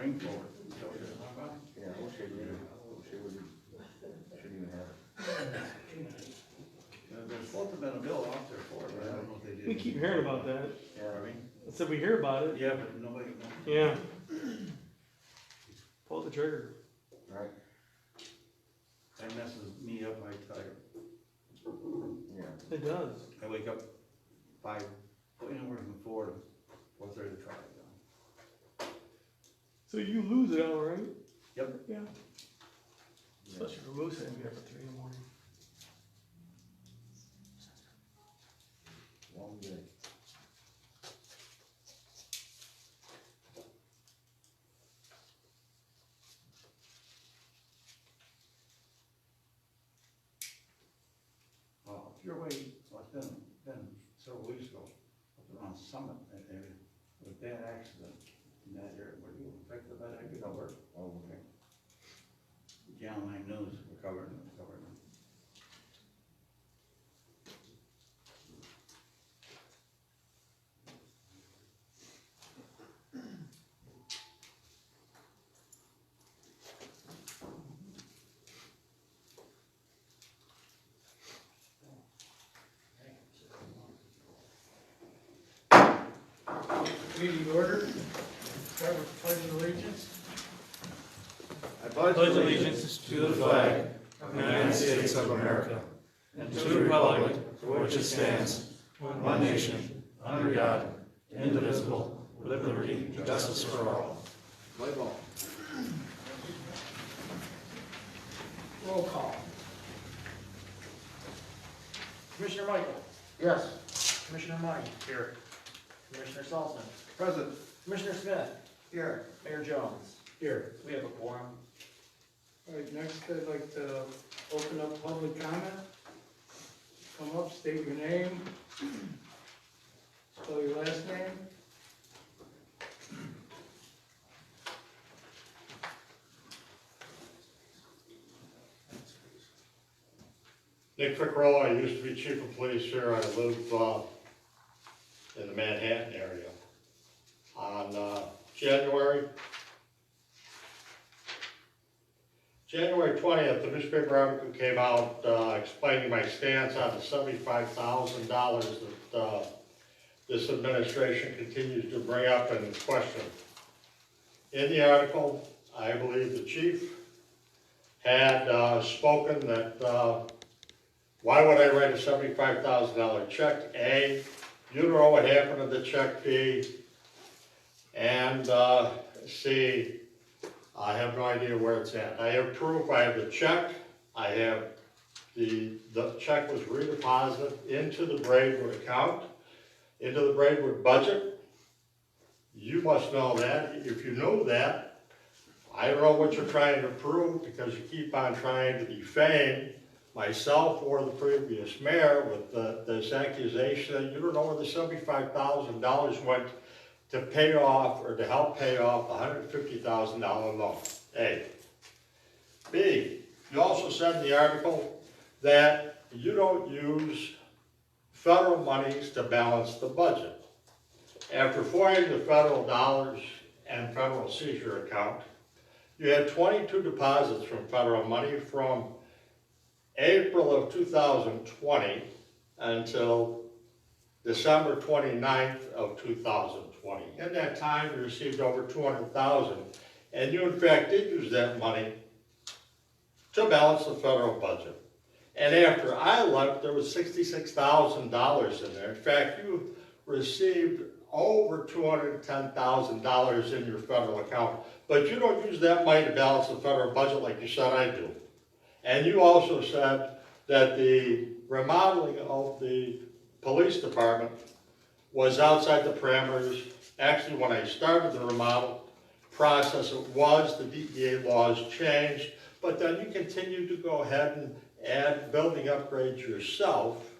spring forward. Yeah, I wish they did. I wish they shouldn't even have it. There's supposed to have been a bill out there for it, but I don't know if they did. We keep hearing about that. Yeah, I mean, I said we hear about it. yeah, but nobody knows. Yeah. Pull the trigger. Right? That messes me up, I tell you. Yeah. It does. I wake up 5, anywhere from 4 to 4:30 to try it. So you lose it all, right? Yep. Yeah. Especially for moose, I'd be up at 3 in the morning. Long day. If you're away, well, it's been several weeks ago, up around Summit, that area, with a bad accident in that area. Were you affected by that? You know, where Oh, okay. Channel 9 News recovered. Meeting order. Start with the pledge of allegiance. I Pledge allegiance to the flag of the United States of America and to the republic for which it stands, one nation, under God, indivisible, with liberty and justice for all. Play ball. Roll call. Commissioner Michael. Yes. Commissioner Mike. Here. Commissioner Salzman. Present. Commissioner Smith. Here. Mayor Jones. Here. We have a quorum. All right, next I'd like to open up public comment. Come up, state your name, spell your last name. Nick Pickrell, I used to be chief of police here. I live in the Manhattan area. On January 20th, the newspaper article came out explaining my stance on the $75,000 that this administration continues to bring up and question. In the article, I believe the chief had spoken that why would I write a $75,000 check? A, you don't know what happened to the check. B, and C, I have no idea where it's at. I have proof. I have the check. I have the check was redeposited into the Braidwood account, into the Braidwood budget. You must know that. If you know that, I don't know what you're trying to prove, because you keep on trying to defame myself or the previous mayor with this accusation that you don't know where the $75,000 went to pay off or to help pay off a $150,000 loan. A. B. You also said in the article that you don't use federal monies to balance the budget. After FOIAing the federal dollars and federal seizure account, you had 22 deposits from federal money from April of 2020 until December 29th of 2020. In that time, you received over $200,000, and you in fact did use that money to balance the federal budget. And after I left, there was $66,000 in there. In fact, you received over $210,000 in your federal account, but you don't use that money to balance the federal budget like you said I do. And you also said that the remodeling of the police department was outside the parameters. Actually, when I started the remodel process, it was, the DEA laws changed, but then you continued to go ahead and add building upgrades yourself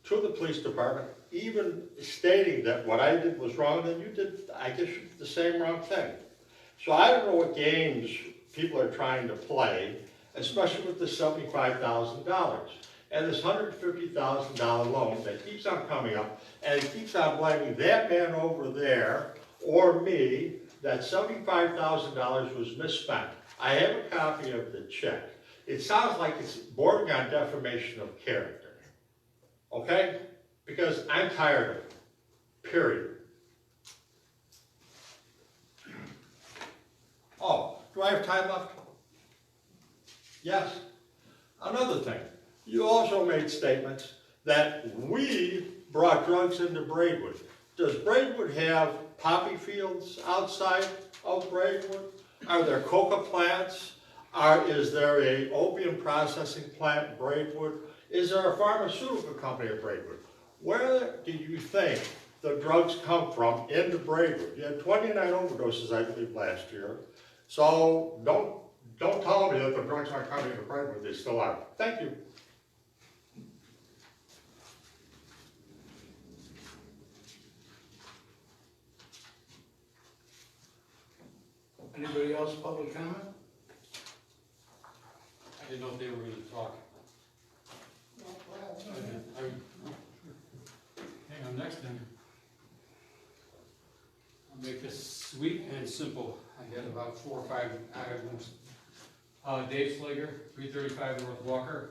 to the police department, even stating that what I did was wrong, and you did, I guess you did the same wrong thing. So I don't know what games people are trying to play, especially with the $75,000. And this $150,000 loan that keeps on coming up, and it keeps on blaming that man over there, or me, that $75,000 was misspent. I have a copy of the check. It sounds like it's bordering on defamation of character. Okay? Because I'm tired of it. Period. Oh, do I have time left? Yes. Another thing, you also made statements that we brought drugs into Braidwood. Does Braidwood have poppy fields outside of Braidwood? Are there coca plants? Is there a opium processing plant in Braidwood? Is there a pharmaceutical company at Braidwood? Where do you think the drugs come from into Braidwood? You had 29 overdoses, I believe, last year. So don't tell me that the drugs aren't coming to Braidwood. They still are. Thank you. Anybody else public comment? I didn't know if they were gonna talk. Hang on, next thing. I'll make this sweet and simple. I got about 4 or 5 items. Dave Slager, 335 North Walker.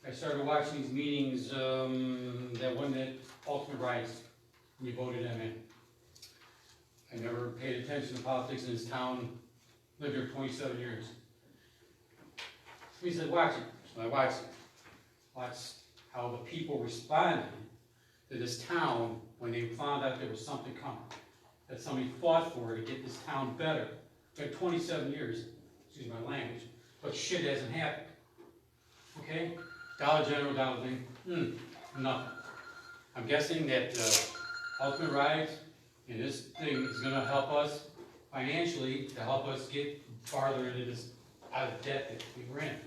I started watching these meetings, that one that Ultimate Rise, we voted him in. I never paid attention to politics in this town, lived here 27 years. He said, watch it. So I watched it. Watched how the people responded to this town when they found out there was something coming. That somebody fought for to get this town better. For 27 years, excuse my language, but shit hasn't happened. Okay? Dollar General, dollar thing, nothing. I'm guessing that Ultimate Rise and this thing is gonna help us financially to help us get farther into this, out of debt that we were in.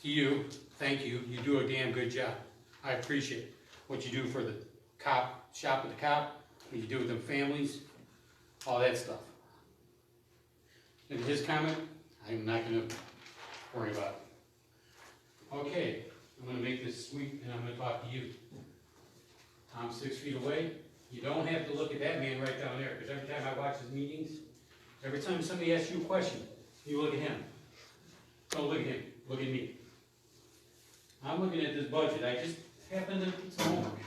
To you, thank you, you do a damn good job. I appreciate what you do for the cop, shop at the cop, what you do with them families, all that stuff. And his comment, I'm not gonna worry about it. Okay, I'm gonna make this sweet and I'm gonna talk to you. I'm 6 feet away. You don't have to look at that man right down there, because every time I watch his meetings, every time somebody asks you a question, you look at him. Don't look at him, look at me. I'm looking at this budget, I just happened to put some homework.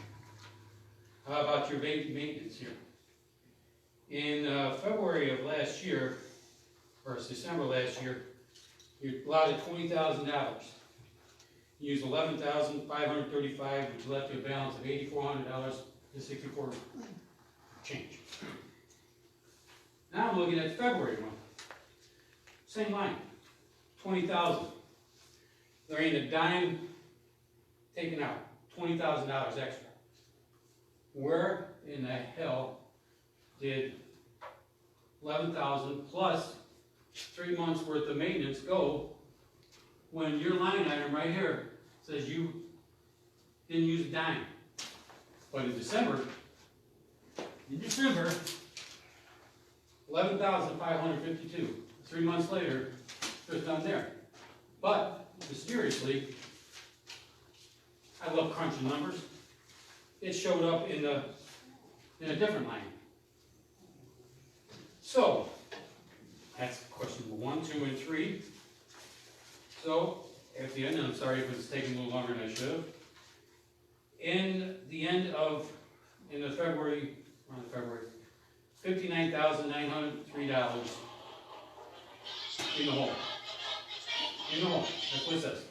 How about your maintenance here? In February of last year, or December last year, you allotted $20,000. You used $11,535, which left you a balance of $8,400 to $64 change. Now I'm looking at February one. Same line, 20,000. There ain't a dime taken out, $20,000 extra. Where in the hell did 11,000 plus 3 months worth of maintenance go when your line item right here says you didn't use a dime? But in December, 11,552. 3 months later, just done there. But mysteriously, I love crunching numbers. It showed up in a different line. So that's question number 1, 2, and 3. So at the end, and I'm sorry if it's taking a little longer than I should have. In the February, $59,903 in the hole. In the hole, that's what it says.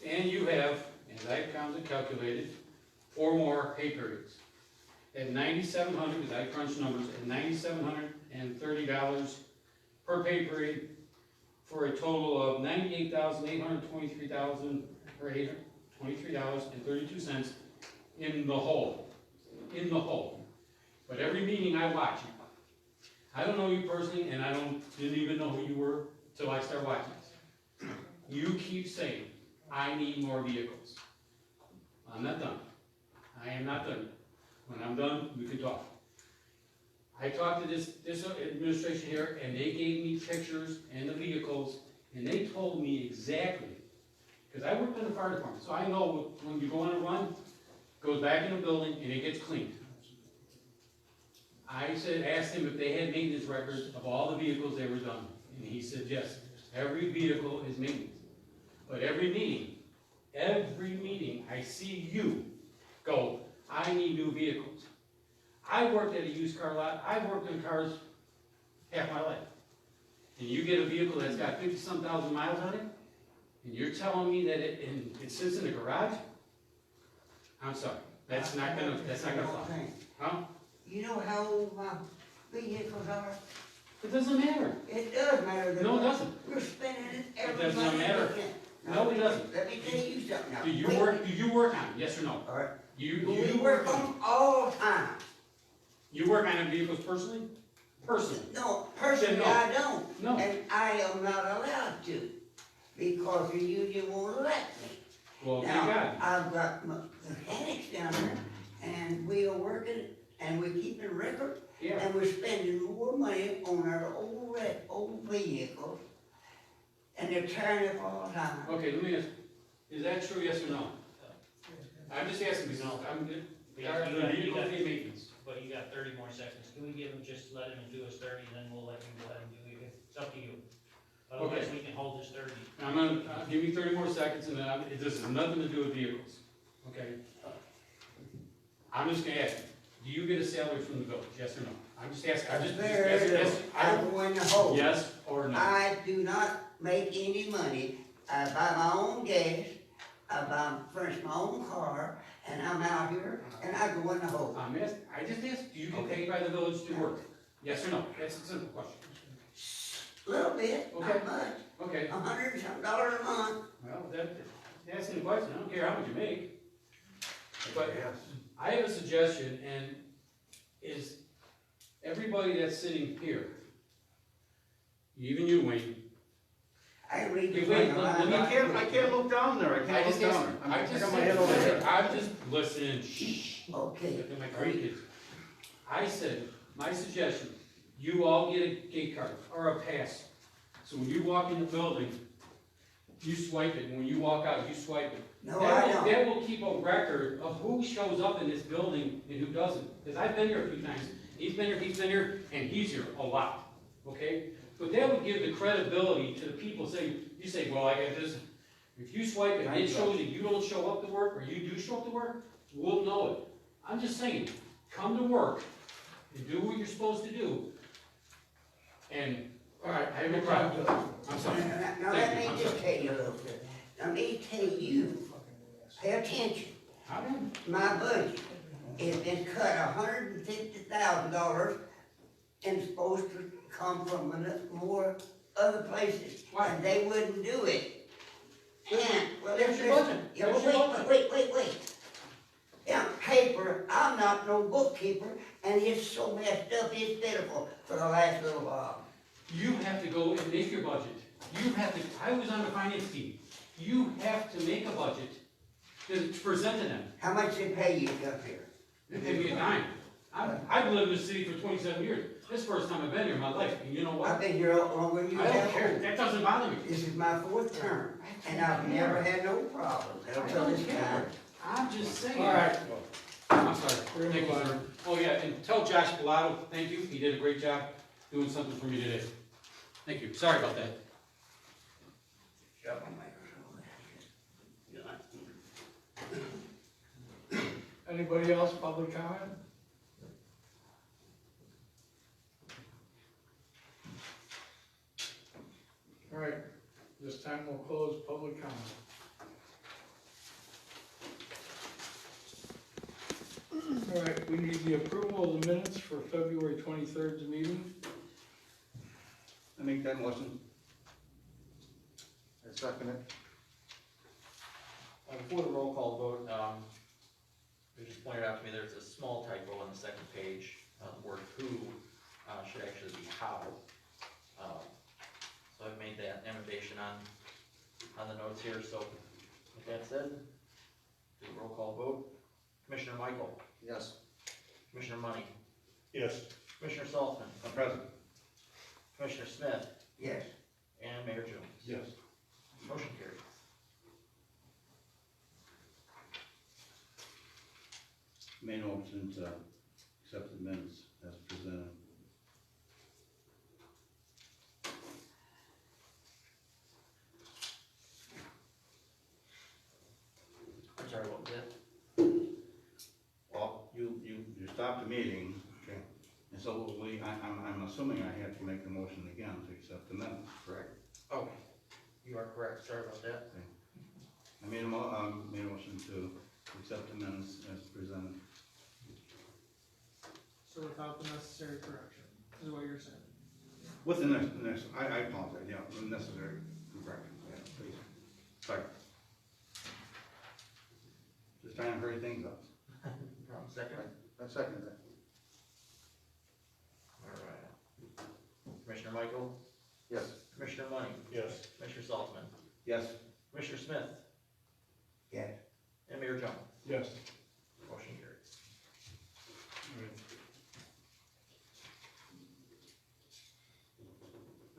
And you have, as I counted, calculated, 4 more pay periods. At $9,700, because I crunched numbers, at $9,730 per pay period, for a total of $23,823.32 in the hole. In the hole. But every meeting I watch, I don't know you personally, and didn't even know who you were till I started watching this. You keep saying, I need more vehicles. I'm not done. I am not done. When I'm done, we can talk. I talked to this administration here, and they gave me pictures and the vehicles, and they told me exactly, because I worked in the fire department, so I know when you go on a run, it goes back in the building and it gets cleaned. I asked him if they had maintenance records of all the vehicles they were done, and he said, yes, every vehicle is maintenance. But every meeting, I see you go, I need new vehicles. I worked at a used car lot, I've worked on cars half my life. And you get a vehicle that's got 50-some thousand miles on it, and you're telling me that it sits in the garage? I'm sorry, that's not gonna fly. Huh? You know how old my vehicles are? It doesn't matter. It does matter. No, it doesn't. We're spending it It every does not money matter. we can. No, it doesn't. Let me tell you something now. Do you Wait. work on it, yes or no? All right. You We work on them all the time. You work on vehicles personally? Personally? No, personally, Then no. I don't. No. And I am not allowed to, because the union won't let me. Well, thank Now, God. I've got mechanics down there, and we are working, and we're keeping record, Yeah. and we're spending more money on our old vehicles, and they're tearing up all the time. Okay, let me ask, is that true, yes or no? I'm just asking because Yeah, the you got- vehicle fee maintenance. But you got 30 more seconds. Can we give him, just let him do his 30, and then we'll let him go ahead and do it? It's up to you. Otherwise, Okay. we can hold his 30. I'm gonna, give me 30 more seconds and then this has nothing to do with vehicles, okay? I'm just gonna ask you, do you get a salary from the village, yes or no? I'm just asking, I'm just, Very little. yes, I'm going to hold. yes or no? I do not make any money. I buy my own gas, furnish my own car, and I'm out here, and I go in the hole. I just asked, do you get paid by the village to work? Yes or no? That's a simple question. Little bit, Okay. not much, Okay, $100 and some dollars a month. well, that's asking the question, I don't care how much you make. But I have a suggestion, and is everybody that's sitting here, even you, Wayne, I read the Hey, wait, thing, let me- I can't look down there, I I can't just look asked, down there. I I just got my head over said, here. I'm just listening, shh. Okay. Look at my grandkids. I said, my suggestion, you all get a gate card or a pass. So when you walk in the building, you swipe it, and when you walk out, you swipe it. No, I don't. That will keep a record of who shows up in this building and who doesn't. Because I've been here a few times, he's been here, and he's here a lot, okay? But that would give the credibility to the people saying, you say, well, I got this. If you swipe it and it shows that you don't show up to work, or you do show up to work, we'll know it. I'm just saying, come to work and do what you're supposed to do. And, all right, I have no problem. I'm sorry. Now, let me just tell you a little bit. Let me tell you, pay attention. How did? My budget has been cut $150,000 and supposed to come from more other places. Why? And they wouldn't do it. And, well, That's your budget. yeah, That's well, your budget. wait. Yeah, paper, I'm not no bookkeeper, and it's so messed up, it's pitiful for the last little while. You have to go and make your budget. You have to, I was on the finance team. You have to make a budget to present to them. How much they pay you up here? They pay me a dime. I've lived in the city for 27 years. This is the first time I've been here in my life, and you know I've what? been here longer than you I don't have. care. That doesn't bother me. This is my 4th term, and I've never had no problems I until don't this care. time. I'm just saying. All right, I'm sorry. Thank you, sir. Oh, yeah, and tell Josh Pilato, thank you. He did a great job doing something for me today. Thank you. Sorry about that. anybody else, public comment? All right, this time we'll close public comment. All right, we need the approval of the minutes for February 23rd's meeting. I make that motion. I second it. Before the roll call vote, it was just pointed out to me, there's a small typo on the second page, the word who, should actually be how. So I've made that annotation on the notes here, so with that said, do a roll call vote. Commissioner Michael, Yes. Commissioner Money, Yes. Commissioner Saltzman, I'm present. Commissioner Smith, Yes. and Mayor Jones. Yes. Motion carries. Main motion to accept the minutes as presented. stop the meeting, Okay. and so I'm assuming I have to make the motion again to accept the minutes, correct? Oh, you are correct, sorry about that. I made a motion to accept the minutes as presented. So without the necessary correction, is what you're saying? With the next, I apologize, yeah, the necessary corrections, yeah, please. Sorry. Just trying to hurry things up. Second? I second that. All right. Commissioner Michael, Yes. Commissioner Money, Yes. Commissioner Saltzman, Yes. Commissioner Smith, Yes. and Mayor Jones. Yes. Motion carries.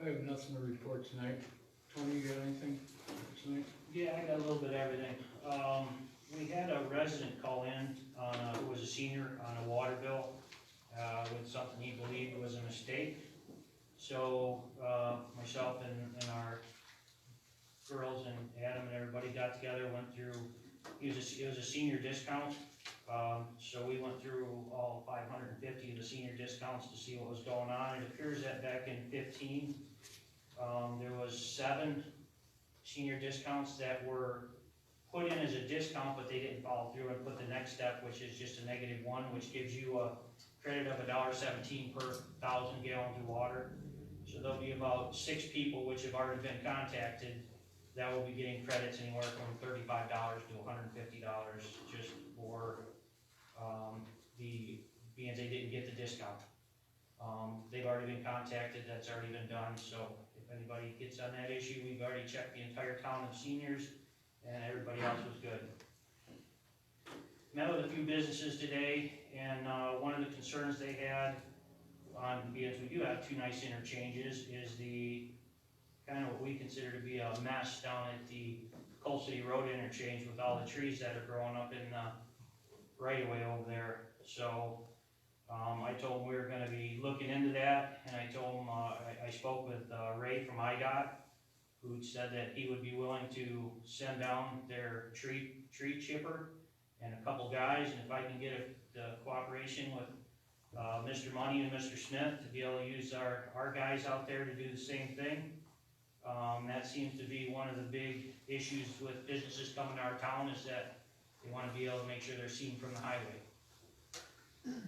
I have nothing to report tonight. Tony, you got anything for tonight? Yeah, I got a little bit of everything. We had a resident call in on, who was a senior on a water bill, with something he believed was a mistake. So, myself and our girls and Adam and everybody got together, went through, it was a senior discount. So we went through all 550 of the senior discounts to see what was going on. It appears that back in 15, there was 7 senior discounts that were put in as a discount, but they didn't follow through and put the next step, which is just a -1, which gives you a credit of $1.17 per 1,000 gallons of water. So there'll be about 6 people which have already been contacted that will be getting credits anywhere from $35 to $150 just for being they didn't get the discount. They've already been contacted, that's already been done, so if anybody gets on that issue, we've already checked the entire town of seniors, and everybody else was good. Met with a few businesses today, and one of the concerns they had because we do have 2 nice interchanges, is the kind of what we consider to be a mess down at the Coal City Road interchange with all the trees that are growing up in the right of way over there. So I told him we were gonna be looking into that, and I told him, I spoke with Ray from IDOT, who said that he would be willing to send down their tree chipper and a couple guys, and if I can get the cooperation with Mr. Money and Mr. Smith to be able to use our guys out there to do the same thing. That seems to be one of the big issues with businesses coming to our town, is that they want to be able to make sure they're seen from the highway.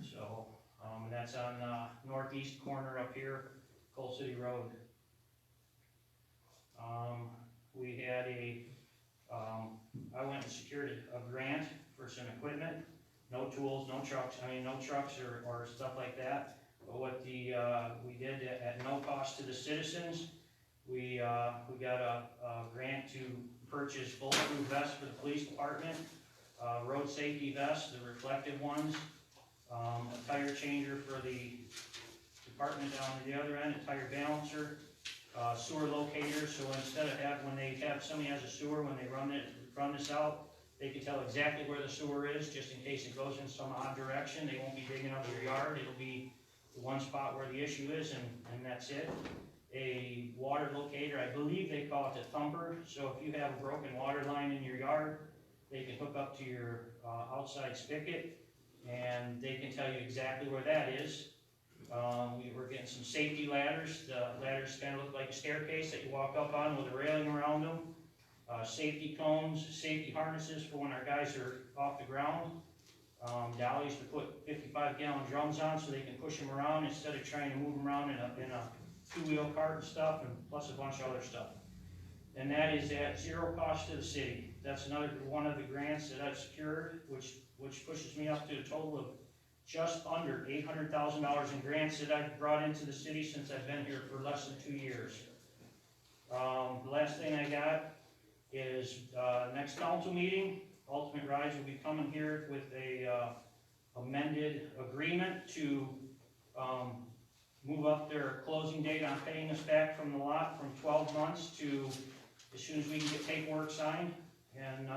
So, and that's on northeast corner up here, Coal City Road. We had I went and secured a grant for some equipment, no tools, no trucks, no trucks or stuff like that. But what we did at no cost to the citizens, we got a grant to purchase bulletproof vests for the police department, road safety vests, the reflective ones, a tire changer for the department down at the other end, a tire balancer, sewer locator, so instead of when somebody has a sewer, when they run this out, they can tell exactly where the sewer is, just in case it goes in some odd direction. They won't be digging up your yard, it'll be the one spot where the issue is, and that's it. A water locator, I believe they call it a thumper, so if you have a broken water line in your yard, they can hook up to your outside spigot, and they can tell you exactly where that is. We're getting some safety ladders. The ladders kind of look like a staircase that you walk up on with a railing around them. Safety cones, safety harnesses for when our guys are off the ground. Dollies to put 55-gallon drums on so they can push them around instead of trying to move them around in a 2-wheel cart and stuff, and plus a bunch of other stuff. And that is at 0 cost to the city. That's another one of the grants that I've secured, which pushes me up to a total of just under $800,000 in grants that I've brought into the city since I've been here for less than 2 years. The last thing I got is next council meeting, Ultimate Rides will be coming here with a amended agreement to move up their closing date on paying us back from the lot from 12 months to as soon as we can get paperwork signed, and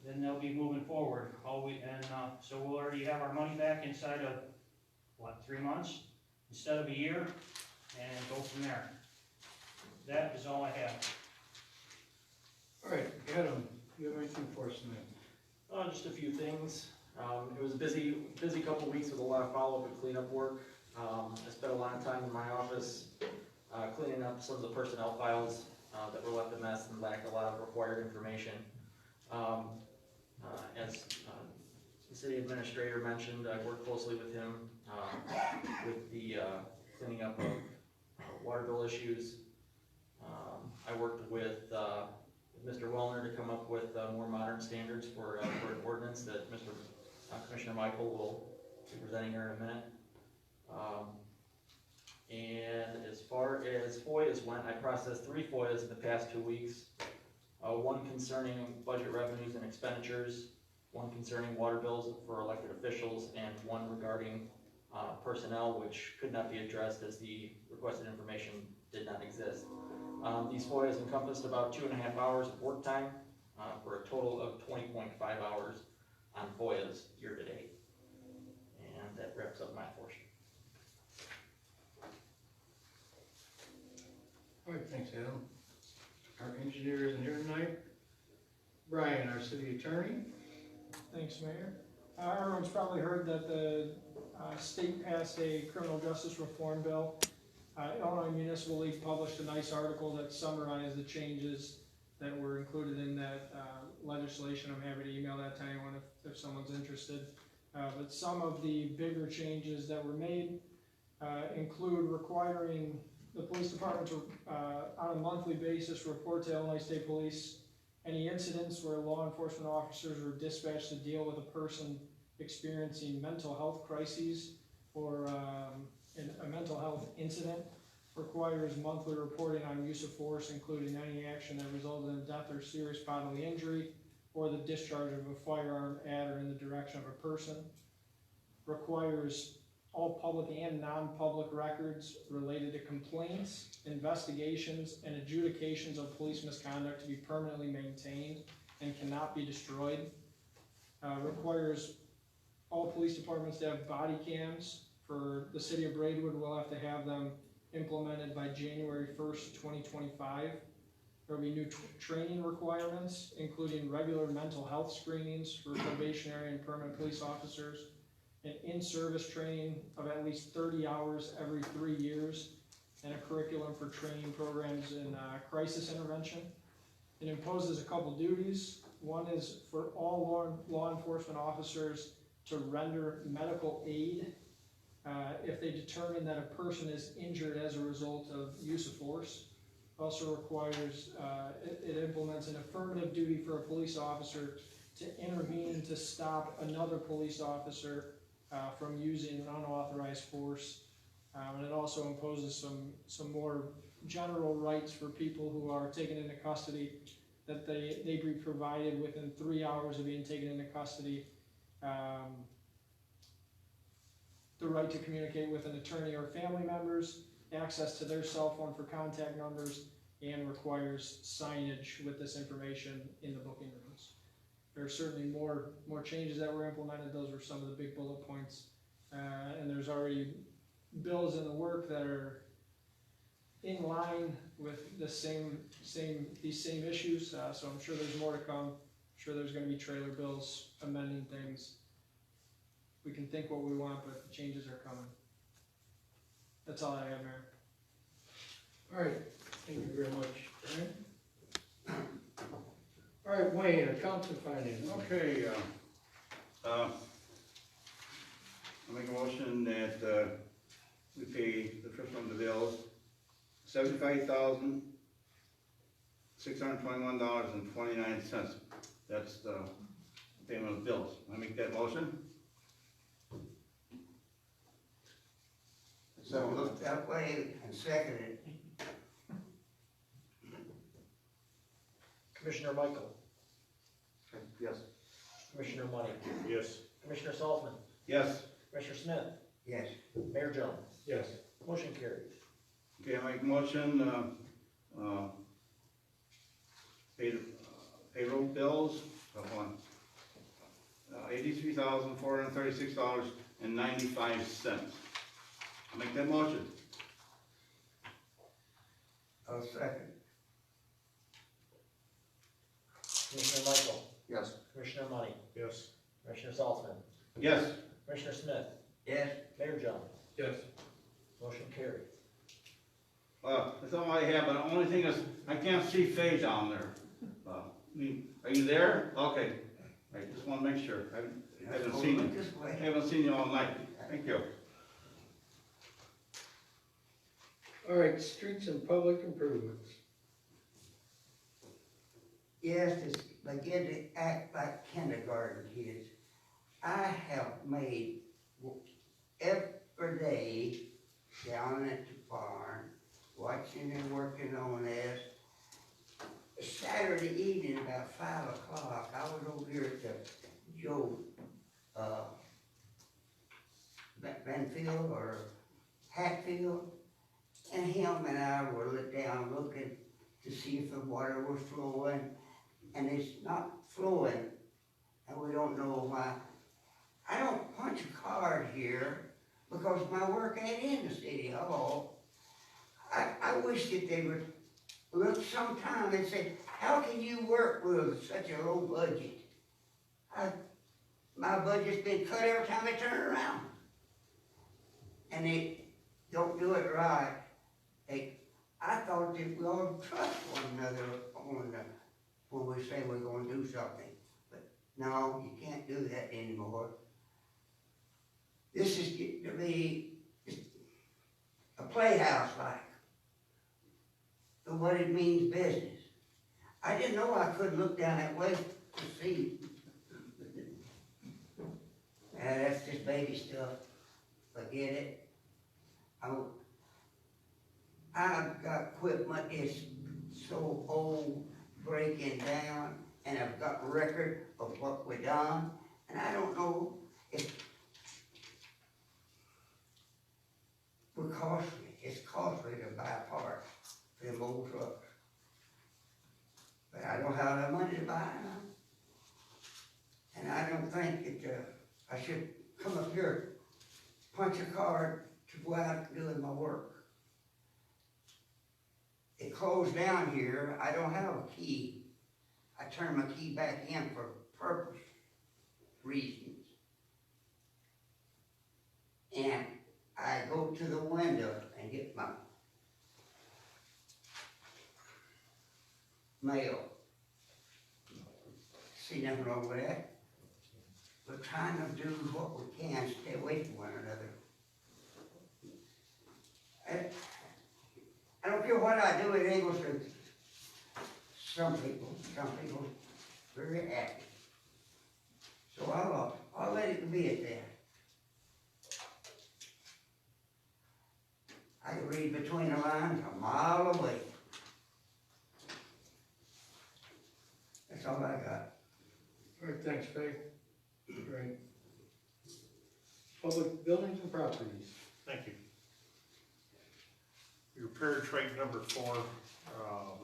then they'll be moving forward. So we'll already have our money back inside of, 3 months instead of a year, and go from there. That is all I have. All right, Adam, you have anything for us tonight? Just a few things. It was a busy couple of weeks with a lot of follow-up and cleanup work. I spent a lot of time in my office, cleaning up some of the personnel files, that were left a mess and lacked a lot of required information. As the city administrator mentioned, I worked closely with him, with the, cleaning up of water bill issues. I worked with Mr. Wellner to come up with more modern standards for an ordinance that Commissioner Michael will be presenting here in a minute. And as far as FOIAs went, I processed 3 FOIAs in the past 2 weeks. One concerning budget revenues and expenditures, one concerning water bills for elected officials, and one regarding personnel, which could not be addressed as the requested information did not exist. These FOIAs encompassed about 2.5 hours of work time, for a total of 20.5 hours on FOIAs year to date. And that wraps up my portion. All right, thanks, Adam. Our engineer isn't here tonight. Brian, our city attorney. Thanks, Mayor. Everyone's probably heard that the state passed a criminal justice reform bill. Illinois Municipal League published a nice article that summarized the changes that were included in that legislation. I'm happy to email that to anyone if someone's interested. But some of the bigger changes that were made include requiring the police department to, on a monthly basis, report to Illinois State Police any incidents where law enforcement officers were dispatched to deal with a person experiencing mental health crises or a mental health incident. Requires monthly reporting on use of force, including any action that resulted in death or serious bodily injury, or the discharge of a firearm at or in the direction of a person. Requires all public and non-public records related to complaints, investigations, and adjudications of police misconduct to be permanently maintained and cannot be destroyed. Requires all police departments to have body cams. For the city of Braidwood, we'll have to have them implemented by January 1st, 2025. There will be new training requirements, including regular mental health screenings for probationary and permanent police officers, and in-service training of at least 30 hours every 3 years, and a curriculum for training programs in crisis intervention. It imposes a couple duties. One is for all law enforcement officers to render medical aid if they determine that a person is injured as a result of use of force. Also requires, it implements an affirmative duty for a police officer to intervene to stop another police officer from using unauthorized force. And it also imposes some more general rights for people who are taken into custody, that they be provided within 3 hours of being taken into custody the right to communicate with an attorney or family members, access to their cell phone for contact numbers, and requires signage with this information in the booking rooms. There are certainly more changes that were implemented. Those were some of the big bullet points. And there's already bills in the work that are in line with the these same issues. So I'm sure there's more to come. I'm sure there's going to be trailer bills amending things. We can think what we want, but the changes are coming. That's all I have, Mayor. All right, thank you very much, Brian. All right, Wayne, accounts and finance. Okay, I make a motion that we pay the first one of the bills, $75,621.29. That's the payment of bills. I make that motion. So look that way and second it. Commissioner Michael, Yes. Commissioner Money, Yes. Commissioner Saltzman, Yes. Commissioner Smith, Yes. Mayor Jones. Yes. Motion carried. Okay, I make a motion, pay the payroll bills of $83,436.95. I'll make that motion. I'll second. Commissioner Michael, Yes. Commissioner Money, Yes. Commissioner Saltzman, Yes. Commissioner Smith? Yes, Mayor Jones? Yes. Motion carried. That's all I have, but the only thing is, I can't see Faye down there. Are you there? Okay, I just wanna make sure, I haven't oh, seen look you, this I way. haven't seen you all night, thank you. All right, streets and public improvements. Yes, it's begin to act like kindergarten kids. I have made every day down at the barn, watching and working on this. Saturday evening, about 5 o'clock, I was over here at the Joe, Benfield or Hatfield, and him and I were down looking to see if the water was flowing, and it's not flowing, and we don't know why. I don't punch a card here because my work ain't in the city hall. I wish that they would look sometime and say, how can you work with such a low budget? My budget's been cut every time I turn around. And they don't do it right. I thought that we all trust one another when we say we're gonna do something. But no, you can't do that anymore. This is getting to be a playhouse like. But what it means business. I didn't know I couldn't look down that way to see. That's just baby stuff. Forget it. I've got equipment that's so old, breaking down, and I've got record of what we done, and I don't know if we're costly. It's costly to buy parts for them old trucks. But I don't have the money to buy them. And I don't think that I should come up here, punch a card to go out doing my work. It closed down here, I don't have a key. I turn my key back in for purpose reasons. And I go to the window and get my mail. See nothing wrong with that. We're trying to do what we can, stay away from one another. I don't care what I do, it ain't gonna suit some people very active. So I'll let it be at that. I can read between the lines a mile away. That's all I got. All right, thanks, Faye. Right. Public buildings and properties. Thank you. We repaired trade number 4.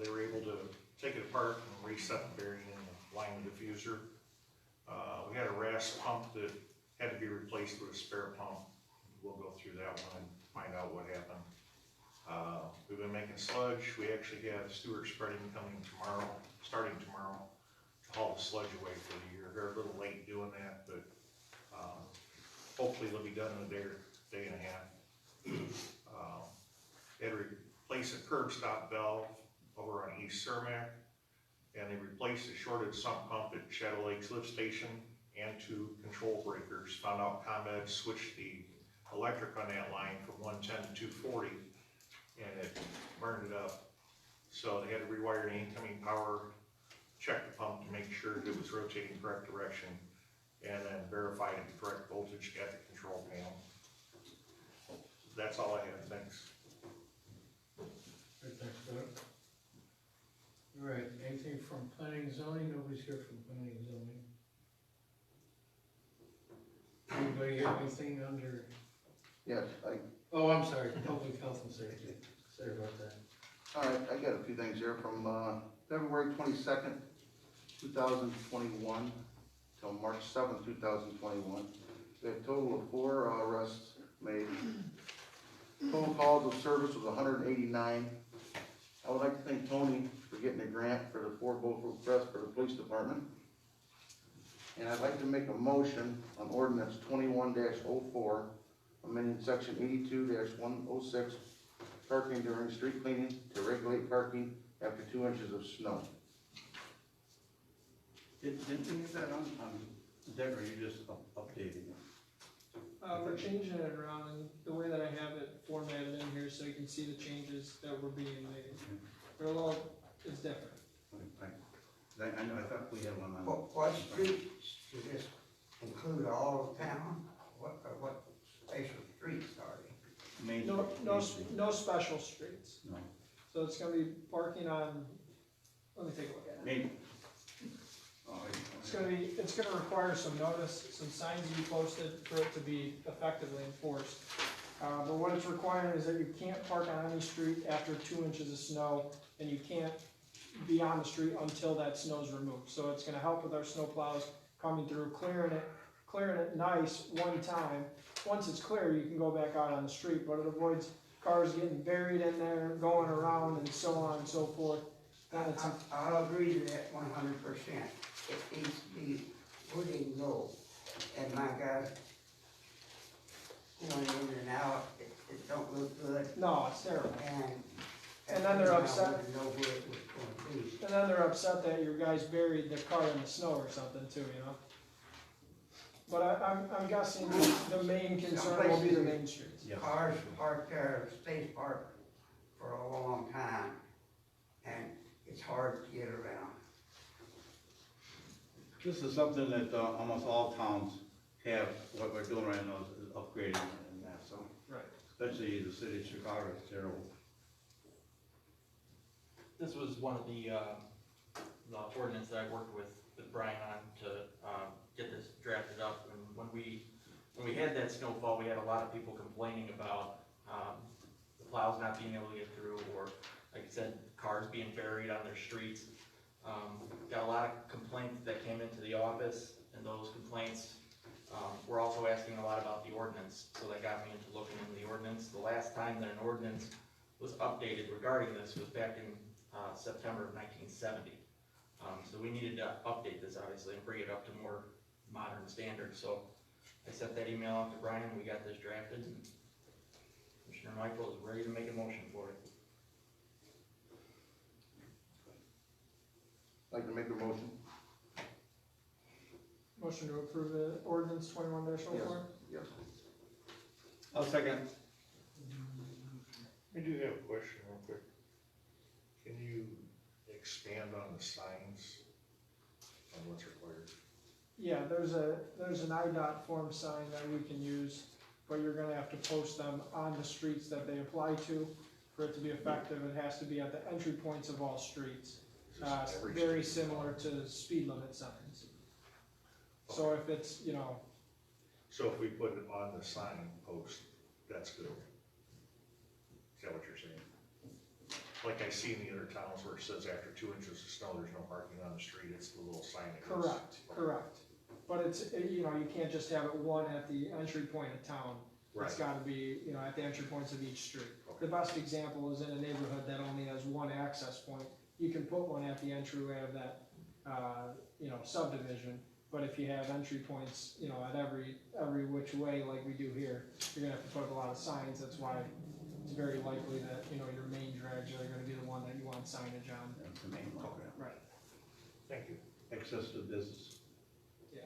They were able to take it apart and reset the bearing in the line diffuser. We had a RAS pump that had to be replaced with a spare pump. We'll go through that one and find out what happened. We've been making sludge. We actually have Stewart Spreading starting tomorrow, to haul the sludge away for the year. They're a little late doing that, but hopefully they'll be done in a day and a half. They had to replace a curb stop valve over on East Cermak, and they replaced a shorted sump pump at Shadow Lakes Lift Station and 2 control breakers. Found out ComEd switched the electric on that line from 110 to 240, and it burned it up. So they had to rewire the incoming power, check the pump to make sure that it was rotating correct direction, and then verify the correct voltage at the control panel. That's all I have, thanks. All right, thanks, Doug. All right, anything from planning and zoning? Nobody's here from planning and zoning. Anybody have anything under? Yes, Oh, I'm sorry, public health and safety. Sorry about that. all right, I got a few things here from, February 22nd, 2021 till March 7th, 2021. We had a total of 4 arrests made. Total calls of service was 189. I would like to thank Tony for getting a grant for the 4 boat arrests for the police department. And I'd like to make a motion on ordinance 21-04, amending section 82-106, parking during street cleaning to regulate parking after 2 inches of snow. Didn't we get that on deck, or you just updating it? We're changing it around in the way that I have it formatted in here, so you can see the changes that were being made. They're a little, it's different. I know, I thought we had one on. What streets, should this include all of town? What special streets are they? Main No, Street, no, Main Street. no special streets. No, So it's gonna be parking on, let me take a look at it. Main. Oh, It's gonna require some notice, some signs to be posted for it to be effectively enforced. But what it's requiring is that you can't park on any street after 2 inches of snow, and you can't be on the street until that snow's removed. So it's gonna help with our snow plows coming through, clearing it nice one time. Once it's clear, you can go back out on the street, but it avoids cars getting buried in there, going around and so on and so forth. Then it's, I'll agree to that 100%. It needs to be wording low. And my God, going in and out, it don't look good. no, it's terrible. And then they're I upset. wanted to know where it was going to be. And then they're upset that your guys buried the car in the snow or something too, you know? But I'm guessing the main concern will be the main streets. Yeah. Cars parked there, stays parked for a long time, and it's hard to get around. This is something that, almost all towns have, what we're doing right now is upgrading and that, so. Right. Especially the city of Chicago, it's terrible. This was one of the ordinance that I worked with Brian on to, get this drafted up, and when we had that snowfall, we had a lot of people complaining about, the plows not being able to get through, or, like I said, cars being buried on their streets. Got a lot of complaints that came into the office, and those complaints, were also asking a lot about the ordinance, so that got me into looking into the ordinance. The last time that an ordinance was updated regarding this was back in, September of 1970. So we needed to update this, obviously, and bring it up to more modern standards, so I sent that email out to Brian, and we got this drafted, and Commissioner Michael is ready to make a motion for it. I'd like to make a motion. Motion to approve the ordinance 21-04? Yes. I'll second. I do have a question real quick. Can you expand on the signs, on what's required? Yeah, there's an IDOT form sign that we can use, but you're gonna have to post them on the streets that they apply to. For it to be effective, it has to be at the entry points of all streets. Is this every Very street? similar to speed limit signs. So if it's, you know, So if we put it on the sign post, that's good? Is that what you're saying? Like I see in the other towns where it says after 2 inches of snow, there's no parking on the street, it's the little sign that goes. correct. But it's, you know, you can't just have it one at the entry point of town. Right. It's gotta be, you know, at the entry points of each street. Okay. The best example is in a neighborhood that only has one access point. You can put one at the entryway of that, you know, subdivision. But if you have entry points, you know, at every which way like we do here, you're gonna have to put up a lot of signs. That's why it's very likely that, you know, your main drags are gonna be the one that you want signage on. That's the main one. Right. Thank you. Access to business. Yeah.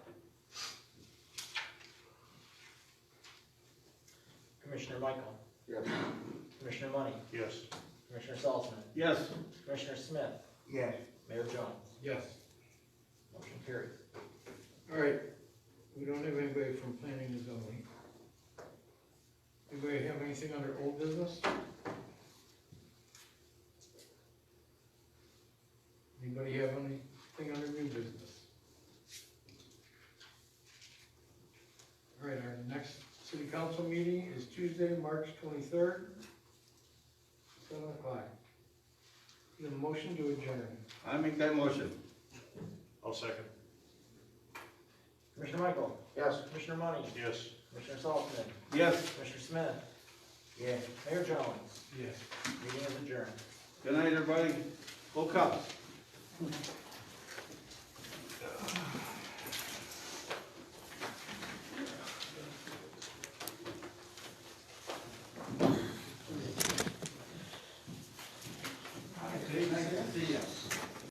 Commissioner Michael, Yes. Commissioner Money, Yes. Commissioner Saltzman, Yes. Commissioner Smith, Yes, Mayor Jones. Yes. Motion carries. All right, we don't have anybody from planning and zoning. Anybody have anything under old business? Anybody have anything under new business? All right, our next city council meeting is Tuesday, March 23rd, 7 o'clock. Need a motion to adjourn. I make that motion. I'll second. Commissioner Michael, Yes. Commissioner Money, Yes. Commissioner Saltzman, Yes. Commissioner Smith, yes. Mayor Jones. Yes. Meeting is adjourned. Good night, everybody. Go Cubs.